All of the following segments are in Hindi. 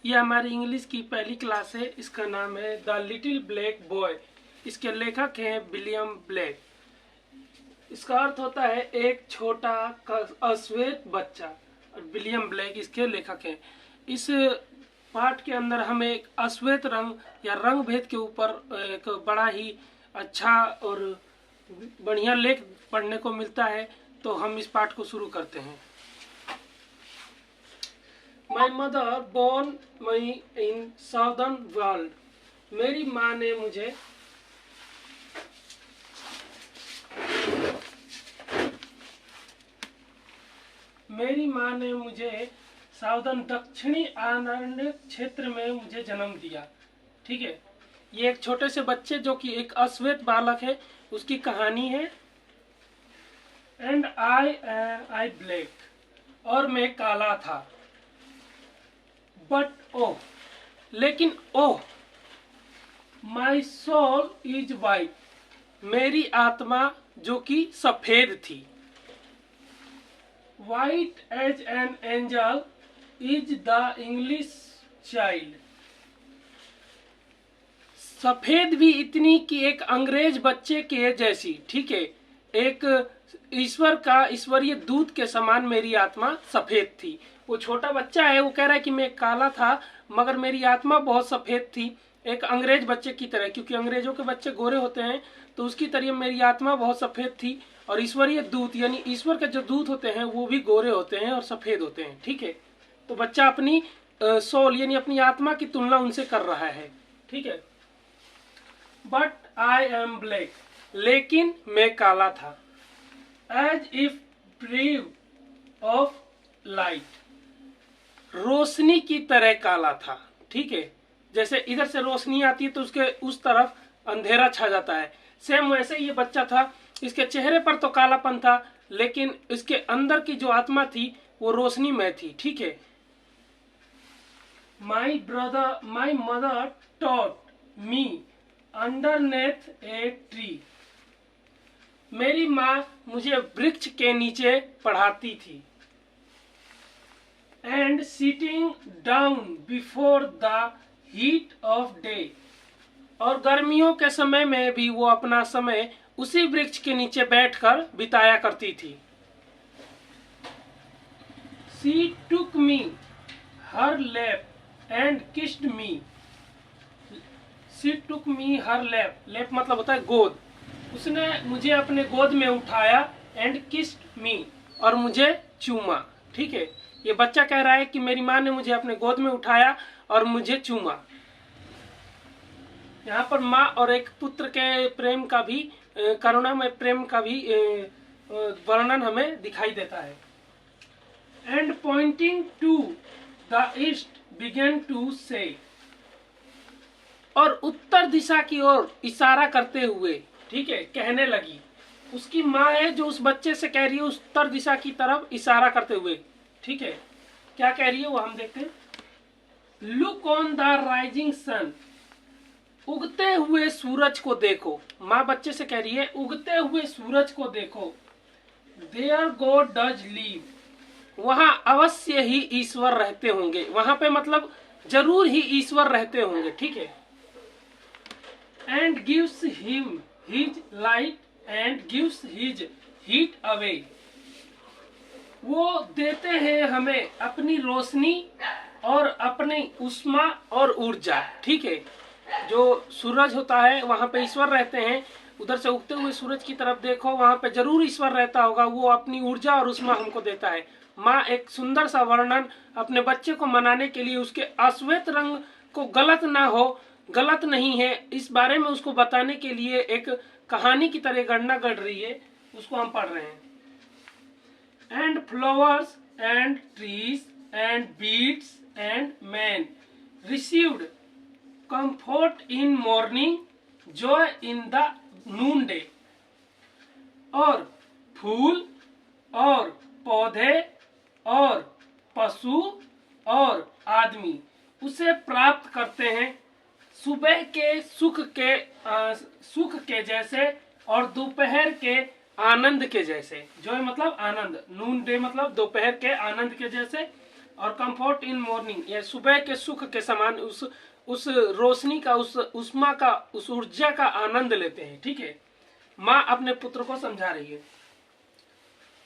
ये हमारी इंग्लिश की पहली क्लास है। इसका नाम है द लिटिल ब्लैक बॉय। इसके लेखक हैं विलियम ब्लेक। इसका अर्थ होता है एक छोटा अश्वेत बच्चा, और विलियम ब्लेक इसके लेखक हैं। इस पाठ के अंदर हमें एक अश्वेत रंग या रंग भेद के ऊपर एक बड़ा ही अच्छा और बढ़िया लेख पढ़ने को मिलता है। तो हम इस पाठ को शुरू करते हैं। My mother born me in southern world। मेरी माँ ने मुझे साउदर्न दक्षिणी आरण्य क्षेत्र में मुझे जन्म दिया। ठीक है, ये एक छोटे से बच्चे जो कि एक अश्वेत बालक है, उसकी कहानी है। एंड आई ब्लैक, और मैं काला था। बट ओह, लेकिन oh, my soul is white, मेरी आत्मा जो कि सफेद थी। White as an angel is the English child, सफेद भी इतनी कि एक अंग्रेज बच्चे के जैसी। ठीक है, एक ईश्वरीय दूत के समान मेरी आत्मा सफेद थी। वो छोटा बच्चा है, वो कह रहा है कि मैं काला था मगर मेरी आत्मा बहुत सफेद थी, एक अंग्रेज बच्चे की तरह, क्योंकि अंग्रेजों के बच्चे गोरे होते हैं, तो उसकी तरह मेरी आत्मा बहुत सफेद थी। और ईश्वरीय दूत यानी ईश्वर के जो दूत होते हैं वो भी गोरे होते हैं और सफेद होते हैं। ठीक है, तो बच्चा अपनी सोल यानी अपनी आत्मा की तुलना उनसे कर रहा है। ठीक है, बट आई एम ब्लैक, लेकिन मैं काला था। As if bereaved of light, रोशनी की तरह काला था। ठीक है, जैसे इधर से रोशनी आती है तो उसके उस तरफ अंधेरा छा जाता है, सेम वैसे ये बच्चा था। इसके चेहरे पर तो कालापन था, लेकिन इसके अंदर की जो आत्मा थी वो रोशनी में थी। ठीक है, my mother taught me underneath a tree, मेरी माँ मुझे वृक्ष के नीचे पढ़ाती थी। And sitting down before the heat of day, और गर्मियों के समय में भी वो अपना समय उसी वृक्ष के नीचे बैठकर बिताया करती थी। She took me her lap and kissed me। She took me her lap, lap मतलब होता है गोद। उसने मुझे अपने गोद में उठाया, एंड kissed me, और मुझे चूमा। ठीक है, ये बच्चा कह रहा है कि मेरी माँ ने मुझे अपने गोद में उठाया और मुझे चूमा। यहाँ पर माँ और एक पुत्र के प्रेम का भी, करुणामय प्रेम का भी वर्णन हमें दिखाई देता है। And pointing to the east begin to say, और उत्तर दिशा की ओर इशारा करते हुए, ठीक है, कहने लगी। उसकी माँ है जो उस बच्चे से कह रही है उत्तर दिशा की तरफ इशारा करते हुए। ठीक है, क्या कह रही है वो हम देखते हैं। Look on the rising sun, उगते हुए सूरज को देखो। माँ बच्चे से कह रही है उगते हुए सूरज को देखो। देयर गॉड डज लीव, वहां अवश्य ही ईश्वर रहते होंगे। वहां पे मतलब जरूर ही ईश्वर रहते होंगे। ठीक है, and gives him his light and gives his heat away, वो देते हैं हमें अपनी रोशनी और अपनी उष्मा और ऊर्जा। ठीक है, जो सूरज होता है वहां पे ईश्वर रहते हैं। उधर से उगते हुए सूरज की तरफ देखो, वहां पे जरूर ईश्वर रहता होगा। वो अपनी ऊर्जा और उष्मा हमको देता है। माँ एक सुंदर सा वर्णन अपने बच्चे को मनाने के लिए उसके अश्वेत रंग को गलत ना हो, गलत नहीं है, इस बारे में उसको बताने के लिए एक कहानी की तरह गणना कर रही है। उसको हम पढ़ रहे हैं। And flowers and trees and beads and man received comfort in morning, joy in the Noon day, और फूल और पौधे और पशु और आदमी उसे प्राप्त करते हैं सुबह के सुख के जैसे और दोपहर के आनंद के जैसे। जॉय मतलब आनंद, नून डे मतलब दोपहर के आनंद के जैसे, और कंफर्ट इन मॉर्निंग, ये सुबह के सुख के समान उस रोशनी का, उस उष्मा का, उस ऊर्जा का आनंद लेते हैं। ठीक है, माँ अपने पुत्र को समझा रही है।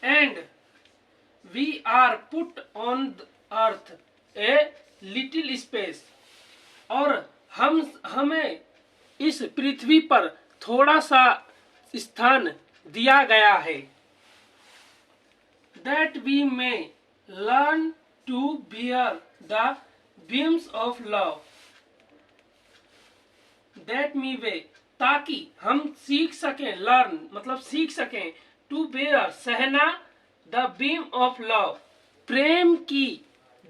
And we are put on earth a little space, और हमें इस पृथ्वी पर थोड़ा सा स्थान दिया गया है। That we may learn to bear the beams of love, that me way, ताकि हम सीख सकें, लर्न मतलब सीख सकें, टू बेयर सहना, द बीम ऑफ लव, प्रेम की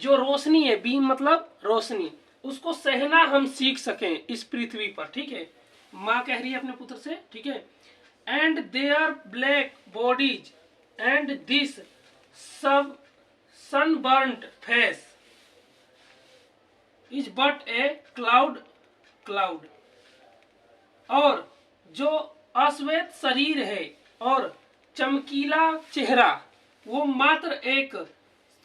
जो रोशनी है, बीम मतलब रोशनी, उसको सहना हम सीख सकें इस पृथ्वी पर। ठीक है, माँ कह रही है अपने पुत्र से। ठीक है, and their black bodies and this सब sunburned face is but a cloud, और जो अश्वेत शरीर है और चमकीला चेहरा, वो मात्र एक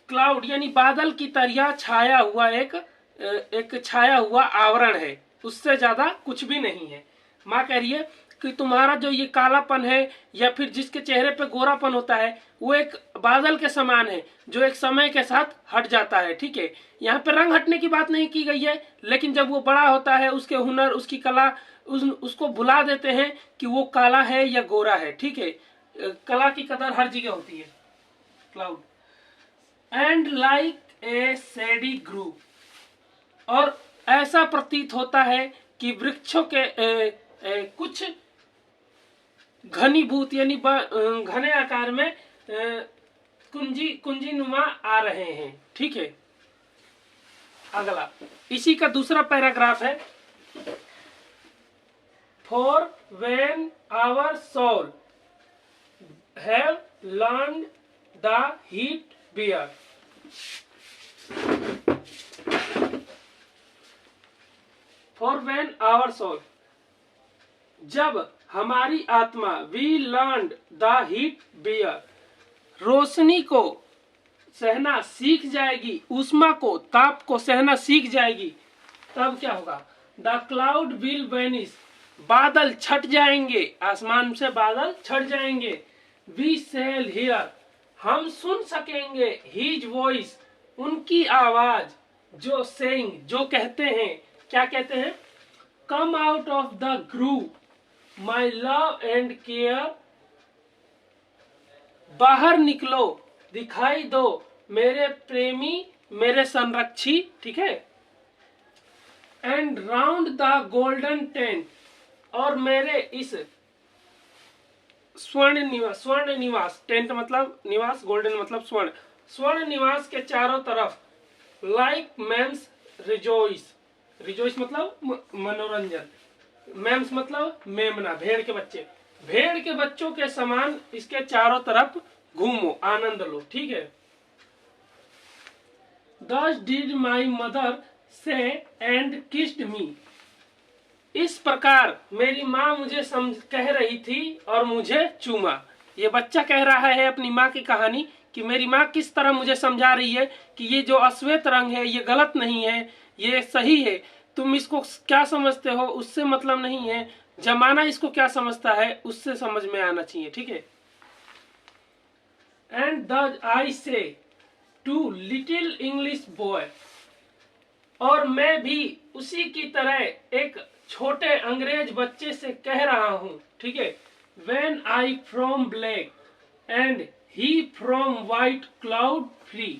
क्लाउड यानी बादल की तरह छाया हुआ एक छाया हुआ आवरण है, उससे ज्यादा कुछ भी नहीं है। माँ कह रही है कि तुम्हारा जो ये कालापन है या फिर जिसके चेहरे पे गोरापन होता है, वो एक बादल के समान है जो एक समय के साथ हट जाता है। ठीक है, यहाँ पे रंग हटने की बात नहीं की गई है, लेकिन जब वो बड़ा होता है, उसके हुनर, उसकी कला, उसको भुला देते हैं कि वो काला है या गोरा है। ठीक है, कला की कदर हर जगह होती है। क्लाउड एंड लाइक ए सैडी ग्रू, और ऐसा प्रतीत होता है कि वृक्षों के कुछ घनीभूत यानी घने आकार में कुंजी नुमा आ रहे हैं। ठीक है, अगला इसी का दूसरा पैराग्राफ है। For when our soul have learn the heat bear, for when our soul, जब हमारी आत्मा, we learn the heat bear, रोशनी को सहना सीख जाएगी, उष्मा को, ताप को सहना सीख जाएगी, तब क्या होगा? द क्लाउड विल वेनिश, बादल छट जाएंगे, आसमान से बादल छट जाएंगे। वी शैल हियर, हम सुन सकेंगे, हिज वॉइस, उनकी आवाज, जो सेइंग, जो कहते हैं, क्या कहते हैं? Come out of the groove my love and care, बाहर निकलो, दिखाई दो मेरे प्रेमी, मेरे संरक्षी। ठीक है, and round the golden tent, और मेरे इस स्वर्ण निवास, टेंट मतलब निवास, गोल्डन मतलब स्वर्ण, स्वर्ण निवास के चारों तरफ, लाइक मैम्स रिजोइस, रिजोइस मतलब मनोरंजन, मैम्स मतलब मेमना, भेड़ के बच्चे, भेड़ के बच्चों के समान इसके चारों तरफ घूमो, आनंद लो। ठीक है, Thus did my mother say and kissed me, इस प्रकार मेरी माँ मुझे कह रही थी और मुझे चूमा। ये बच्चा कह रहा है अपनी माँ की कहानी कि मेरी माँ किस तरह मुझे समझा रही है कि ये जो अश्वेत रंग है ये गलत नहीं है, ये सही है, तुम इसको क्या समझते हो उससे मतलब नहीं है, जमाना इसको क्या समझता है उससे समझ में आना चाहिए। ठीक है, एंड द आई से टू लिटिल इंग्लिश बॉय, और मैं भी उसी की तरह एक छोटे अंग्रेज बच्चे से कह रहा हूं। ठीक है, when I from black and he from white cloud free,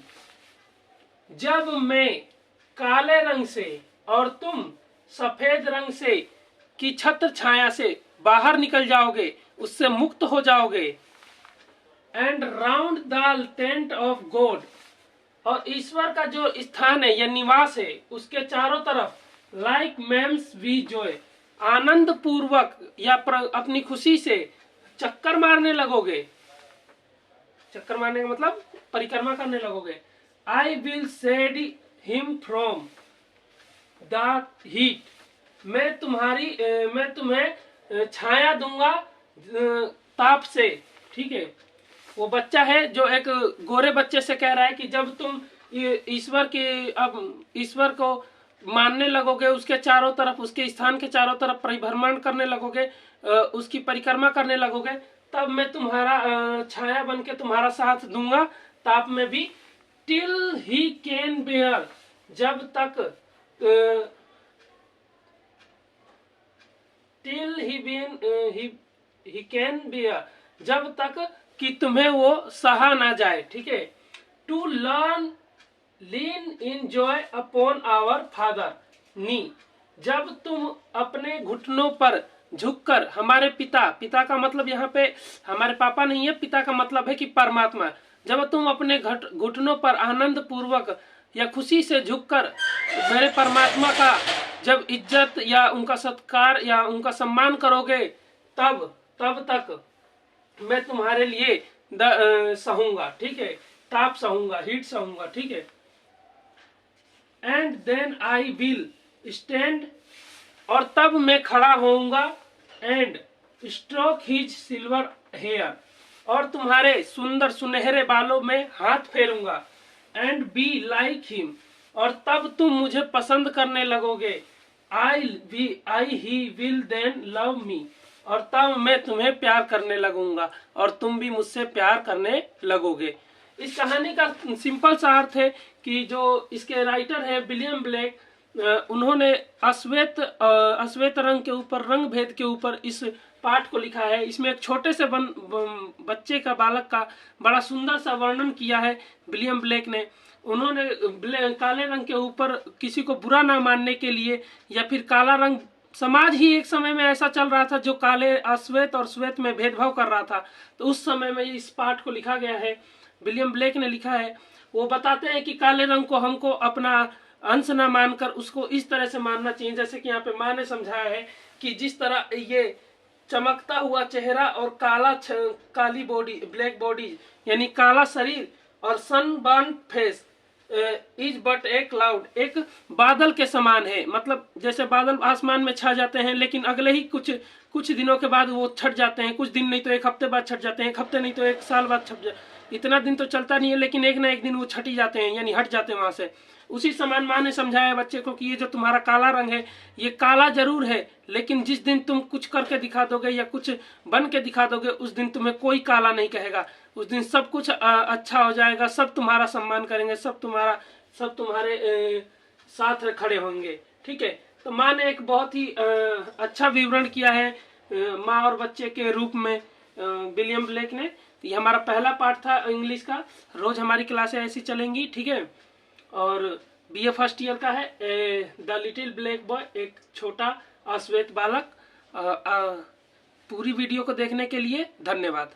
जब मैं काले रंग से और तुम सफेद रंग से की छत्र छाया से बाहर निकल जाओगे, उससे मुक्त हो जाओगे। And round the tent of God, और ईश्वर का जो स्थान है या निवास है उसके चारों तरफ, लाइक मैम्स वी जॉय, आनंद पूर्वक या अपनी खुशी से चक्कर मारने लगोगे। चक्कर मारने का मतलब परिक्रमा करने लगोगे। I will said him from the heat, मैं तुम्हें छाया दूंगा ताप से। ठीक है, वो बच्चा है जो एक गोरे बच्चे से कह रहा है कि जब तुम ईश्वर के, अब ईश्वर को मानने लगोगे, उसके चारों तरफ, उसके स्थान के चारों तरफ परिभ्रमण करने लगोगे, उसकी परिक्रमा करने लगोगे, तब मैं तुम्हारा छाया बन के तुम्हारा साथ दूंगा ताप में भी। टिल ही कैन बेयर, जब तक टिल ही कैन बेयर, जब तक कि तुम्हें वो सहा ना जाए, ठीक है। To learn lean in joy upon our father knee, जब तुम अपने घुटनों पर झुककर हमारे पिता, पिता का मतलब यहाँ पे हमारे पापा नहीं है, पिता का मतलब है कि परमात्मा, जब तुम अपने घुटनों पर आनंद पूर्वक या खुशी से झुककर मेरे परमात्मा का जब इज्जत या उनका सत्कार या उनका सम्मान करोगे, तब तक मैं तुम्हारे लिए सहूंगा, ठीक है, ताप सहूंगा, हीट सहूंगा, ठीक है। And then I will stand, और तब मैं खड़ा होऊंगा, and stroke his silver hair, और तुम्हारे सुंदर सुनहरे बालों में हाथ फेरूंगा, एंड बी लाइक हिम, और तब तुम मुझे पसंद करने लगोगे, I he will then love me, और तब मैं तुम्हें प्यार करने लगूंगा और तुम भी मुझसे प्यार करने लगोगे। इस कहानी का सिंपल सा अर्थ है कि जो इसके राइटर है विलियम ब्लेक, उन्होंने अश्वेत रंग के ऊपर, रंग भेद के ऊपर इस पाठ को लिखा है। इसमें एक छोटे से बच्चे का, बालक का बड़ा सुंदर सा वर्णन किया है विलियम ब्लेक ने। उन्होंने काले रंग के ऊपर किसी को बुरा ना मानने के लिए, या फिर काला रंग, समाज ही एक समय में ऐसा चल रहा था जो काले, अश्वेत और श्वेत में भेदभाव कर रहा था, तो उस समय में इस पाठ को लिखा गया है, विलियम ब्लेक ने लिखा है। वो बताते हैं कि काले रंग को हमको अपना अंश ना मानकर उसको इस तरह से मानना चाहिए, जैसे कि यहाँ पे माँ ने समझाया है कि जिस तरह ये चमकता हुआ चेहरा और काली बॉडी, ब्लैक बॉडी यानी काला शरीर, और sunburn face is but a cloud, एक बादल के समान है। मतलब जैसे बादल आसमान में छा जाते हैं, लेकिन अगले ही कुछ दिनों के बाद वो छट जाते हैं, कुछ दिन नहीं तो एक हफ्ते बाद छट जाते हैं, एक हफ्ते नहीं तो एक साल बाद छट, इतना दिन तो चलता नहीं है, लेकिन एक ना एक दिन वो छट ही जाते हैं, यानी हट जाते हैं वहां से। उसी समान माँ ने समझाया बच्चे को कि ये जो तुम्हारा काला रंग है, ये काला जरूर है, लेकिन जिस दिन तुम कुछ करके दिखा दोगे या कुछ बन के दिखा दोगे, उस दिन तुम्हें कोई काला नहीं कहेगा, उस दिन सब कुछ अच्छा हो जाएगा, सब तुम्हारा सम्मान करेंगे, सब तुम्हारे साथ खड़े होंगे, ठीक है। तो माँ ने एक बहुत ही अच्छा विवरण किया है माँ और बच्चे के रूप में विलियम ब्लेक ने। ये हमारा पहला पार्ट था इंग्लिश का। रोज हमारी क्लासें ऐसी चलेंगी, ठीक है। और बीए फर्स्ट ईयर का है द लिटिल ब्लैक बॉय, एक छोटा अश्वेत बालक। पूरी वीडियो को देखने के लिए धन्यवाद।